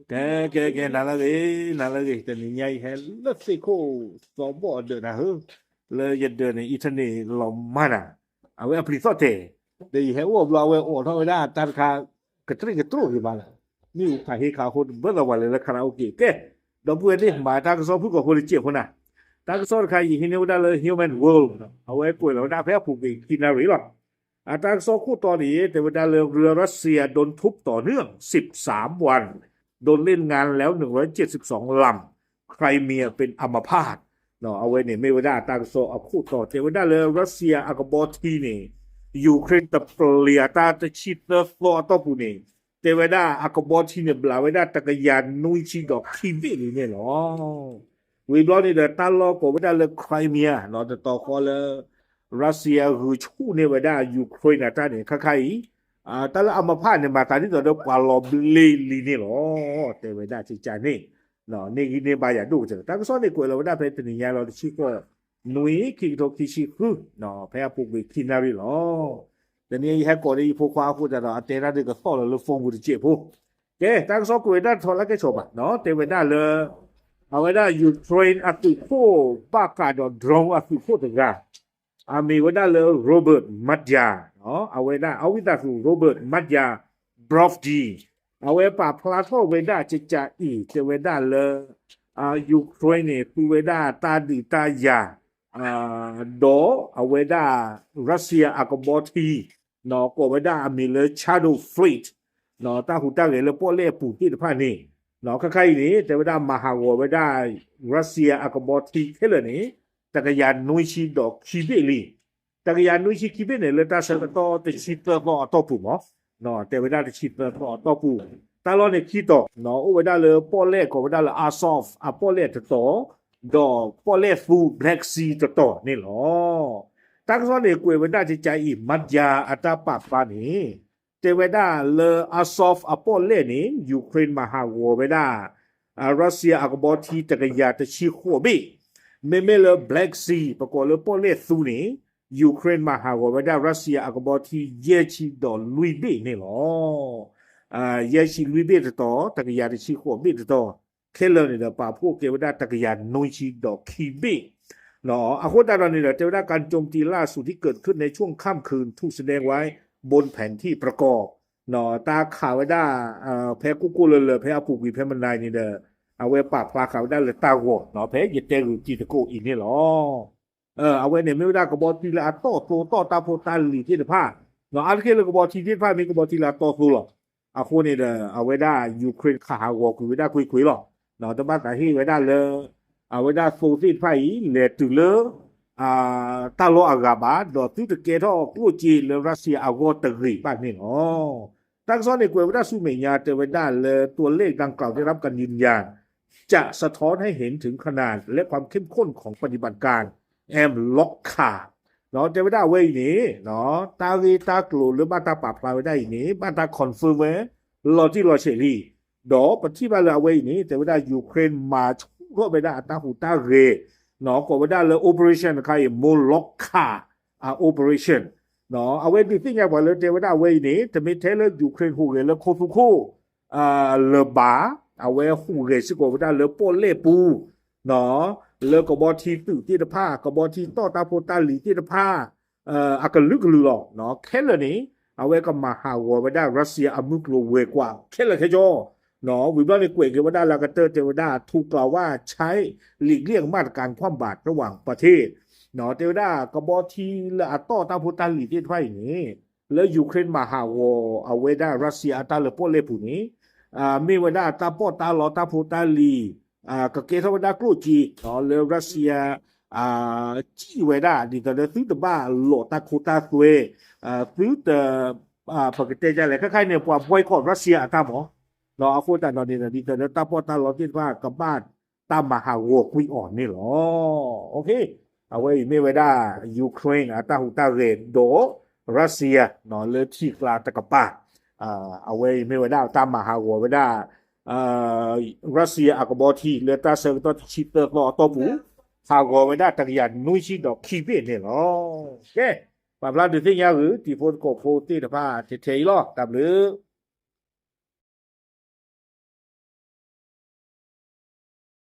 cái nào là cái tên nhảy hay lớp xí khô số bộ được na hứ le giờ được này ít này lòng mà na à vậy apri sao thế để hay ô lo vậy ô thôi đó ta cái trâu gì màนี่ถ่ายให้เขาคนเมื่อเราวันเลยคาราโอเกะแกดอกบัวนี่มาตากระสอบพูดกับคนเจ็บคนน่ะตากระสอบใครยิงให้เนี่ยได้เลย human world เอาไว้ป่วยแล้วได้แพ้ผูกไปกินอะไรหรอกตากระสอบคู่ตอนนี้แต่ว่าได้เลยเรือรัสเซียโดนทุบต่อเนื่อง13วันโดนเล่นงานแล้ว172ลำใครเมียเป็นอัมพาตเนาะเอาไว้เนี่ยไม่ว่าได้ตากระสอบเอาคู่ต่อแต่ว่าได้เลยรัสเซียอากาบอทีนี่ยูเครนตะเปลียตาตะชิดเนฟลอต่อผู้นี่แต่ว่าได้อากาบอทีเนี่ยบลาไว้ได้ตะกยานนุยชิดอกทีวีนี่เนี่ยเนาะวีบลอนี่เดตาลอกว่าได้เลยใครเมียเนาะแต่ต่อคอเลยรัสเซียคือชูเนี่ยว่าได้ยูเครนตาเนี่ยใครแต่ละอัมพาตเนี่ยมาตาที่ตัวเดียวปาลอบลีนี่เนาะแต่ว่าได้จิจานี่เนาะนี่เนี่ยบายาดูจังแต่ก็สอนในกวยเราได้ไปเป็นอย่างเราชิก็นุยคิดโตคิชิคือเนาะพยายามปลุกไปคินารีเนาะแต่เนี่ยให้ก่อนที่พวกควาพูดแต่เราเตระเด็กก็สอนเราฟงบุตรเจ็บพวกแกตั้งสอนกวยได้ทอละแกชอบอ่ะเนาะแต่ว่าได้เลยเอาไว้ได้ยูเครนอัตุโคบ้ากาดอนดรองอัตุโคถึงกันมีไว้ได้เลยโรเบิร์ตมัดยาเนาะเอาไว้ได้เอาไว้ได้คือโรเบิร์ตมัดยาบรอฟดีเอาไว้ป่าพลาโตไว้ได้จะอีแต่ไว้ได้เลยยูเครนเนี่ยคือไว้ได้ตาดีตายาโดเอาไว้ได้รัสเซียอากาบอทีเนาะก็ไว้ได้มีเลยชาโดว์ฟลีทเนาะตาหูตาเหลยเลยพวกเล่ปูที่ผ้านี่เนาะใครๆนี่แต่ไว้ได้มหาวไว้ได้รัสเซียอากาบอทีแค่เลยนี่จักรยานนุยชีดอกคีเบลีจักรยานนุยชีคีเบเนี่ยเลยตาเสกต่อติดชิดต่อต่อปูมั้งเนาะแต่ไว้ได้ติดชิดต่อปูตาล้อเนี่ยคิดต่อเนาะไว้ได้เลยพวกเล่ก็ไว้ได้เลยอาซอฟพวกเล่ต่อดอกพอเลฟูแบล็กซีต่อนี่หรอตั้งซ้อนเนี่ยกวยไว้ได้ใจอีมัดยาอัตาปาปานี่เจไว้ได้เลอาซอฟอพอลเล่นี่ยูเครนมาหาวัวไว้ได้รัสเซียอากบอทีตะกยาตะชิโคบีไม่เลแบล็กซีปรากฏเลพอเลซูนี่ยูเครนมาหาวัวไว้ได้รัสเซียอากบอทีเยชิดอลุยบีนี่หรอเยชิลุยบีต่อตะกยาตะชิโคบีต่อแค่เลยเนี่ยป่าพวกเทวดาตะกยานนุยชีดอกคีบีเนาะอาโคตาตอนนี้เทวดาการโจมตีล่าสุดที่เกิดขึ้นในช่วงค่ำคืนถูกแสดงไว้บนแผนที่ประกอบเนาะตาข่าวไว้ได้แพ้กุ๊กเลยแพ้อาปุกวีแพ้มันนายนี่เด้อเอาไว้ปากปลาข่าวได้เลยตาหัวเนาะแพ้ยึดเตรุจีตะโกอีนี่หรอเอาไว้เนี่ยไม่ได้กบฏทีละโต้ตาโพตาลีที่เดือผ้าเนาะอันแค่เลยกบฏทีที่ผ้ามีกบฏทีละโต้หรออาโคนี่เด้อเอาไว้ได้ยูเครนข่าวหัวคุยได้คุยหรอเนาะแต่บ้านแต่ที่ไว้ได้เลยเอาไว้ได้โฟซีไฟเลตุเลตาโลอากาบาดอตุตะเกทอกูจีเลรัสเซียอากอตะรีบ้านนี่อ๋อตั้งซ้อนในกวยไว้ได้สุเมียแต่ไว้ได้เลยตัวเลขดังกล่าวได้รับการยืนยันจะสะท้อนให้เห็นถึงขนาดและความเข้มข้นของปฏิบัติการแอมล็อกขาเนาะจะไม่ได้เว้ยนี้เนาะตาลีตากลูหรือบ้านตาปราบปลายไว้ได้นี้บ้านตาคอนเฟิร์มไว้รอที่รอเชลี่ดอปฏิบัติเอาไว้นี้แต่ว่าได้ยูเครนมาช่วยไปได้ตาหูตาเรเนาะก็ว่าได้เลย operation ใครโมล็อกคาoperation เนาะเอาไว้ดูที่ไงว่าเลยแต่ว่าได้ไว้นี้จะมีเทเลยูเครนหูเรแล้วโคทุโคเลบาเอาไว้หูเรสิก็ว่าได้เลยโปเล่ปูเนาะเลยก็บอทีตื่นที่ตะผ้าก็บอทีต่อตาโพตาหลีที่ตะผ้าอากาลึกลือหรอกเนาะแค่เลยนี้เอาไว้ก็มาหาวัวไว้ได้รัสเซียอมุกโลเวกว่าแค่เลยแค่จอเนาะวิบวัตในกวยเกวดาลากาเตอร์เทวดาถูกกล่าวว่าใช้หลีกเลี่ยงมาตรการคว่ำบาตรระหว่างประเทศเนาะเทวดากบอทีละอัตโตตาพุตาลีที่ไทยนี้แล้วยูเครนมาหาวเอาไว้ได้รัสเซียอัตาเลโปเลผู้นี้มีไว้ได้ตาปอตาลอตาพุตาลีก็เกทวดากรูจีเนาะแล้วรัสเซียจีไว้ได้ดิตาเลซื้อตบ้าโลตาโคตาสเวซื้อแต่ปกติจะอะไรคล้ายๆเนี่ยพวกบอยคอตรัสเซียตามหมอเราเอาคนแต่ตอนนี้นะดีแต่ตาพอตาเราคิดว่ากับบ้านตามมาหาวัวคุยอ่อนนี่หรอโอเคเอาไว้ไม่ไว้ได้ยูเครนตาหูตาเรดโดรัสเซียเนาะเลยที่กลาตะกบ้าเอาไว้ไม่ไว้ได้ตามมาหาวัวไว้ได้รัสเซียอากบอทีเลตาเซอร์ตัวชิเตอร์ก็ตัวผู้หาวัวไว้ได้ตะกี้ยันนุ้ยชิดอกคีเบนนี่หรอโอเคปาบลาดูที่ยาหรือที่โฟนโกโฟตีตะพ้าเทๆหรอตับหรือ